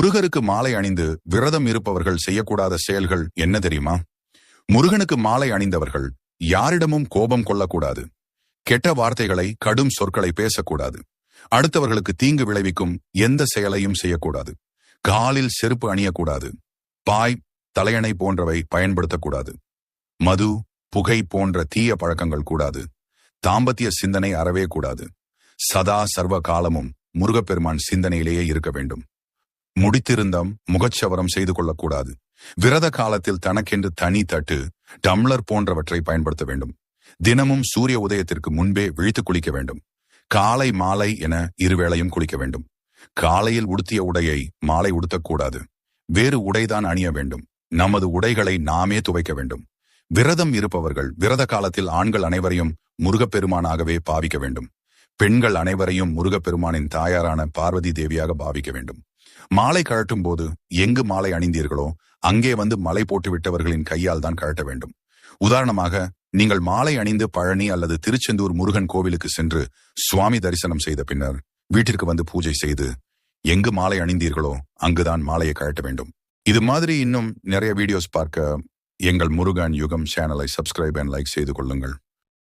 முருகருக்கு மாலை அணிந்து விரதம் இருப்பவர்கள் செய்யக்கூடாத செயல்கள் என்ன தெரியுமா? முருகனுக்கு மாலை அணிந்தவர்கள் யாரிடமும் கோபம் கொள்ளக்கூடாது. கெட்ட வார்த்தைகளை, கடும் சொற்களை பேசக்கூடாது. அடுத்தவர்களுக்கு தீங்கு விளைவிக்கும் எந்த செயலையும் செய்யக்கூடாது. காலில் செருப்பு அணியக்கூடாது. பாய், தலையணை போன்றவை பயன்படுத்தக்கூடாது. மது, புகை போன்ற தீய பழக்கங்கள் கூடாது. தாம்பத்திய சிந்தனை அறவே கூடாது. சதா சர்வ காலமும் முருகப்பெருமான் சிந்தனையிலேயே இருக்க வேண்டும். முடித்திருந்தம், முகச்சவரம் செய்து கொள்ளக்கூடாது. விரத காலத்தில் தனக்கென்று தனி தட்டு, டம்ளர் போன்றவற்றை பயன்படுத்த வேண்டும். தினமும் சூரிய உதயத்திற்கு முன்பே விழித்து குளிக்க வேண்டும். காலை மாலை என இருவேளையும் குளிக்க வேண்டும். காலையில் உடுத்திய உடையை மாலை உடுத்தக்கூடாது. வேறு உடைதான் அணிய வேண்டும். நமது உடைகளை நாமே துவைக்க வேண்டும். விரதம் இருப்பவர்கள் விரத காலத்தில் ஆண்கள் அனைவரையும் முருகப்பெருமானாகவே பாவிக்க வேண்டும். பெண்கள் அனைவரையும் முருகப்பெருமானின் தாயாரான பார்வதி தேவியாக பாவிக்க வேண்டும். மாலை கழட்டும் போது எங்கு மாலை அணிந்தீர்களோ அங்கே வந்து மலை போட்டு விட்டவர்களின் கையால் தான் கழட்ட வேண்டும். உதாரணமாக, நீங்கள் மாலை அணிந்து பழனி அல்லது திருச்செந்தூர் முருகன் கோவிலுக்கு சென்று சுவாமி தரிசனம் செய்த பின்னர் வீட்டிற்கு வந்து பூஜை செய்து எங்கு மாலை அணிந்தீர்களோ அங்குதான் மாலையை கழட்ட வேண்டும். இது மாதிரி இன்னும் நிறைய வீடியோஸ் பார்க்க எங்கள் முருகன் யுகம் சேனலை சப்ஸ்கிரைப் அண்ட் லைக் செய்து கொள்ளுங்கள்.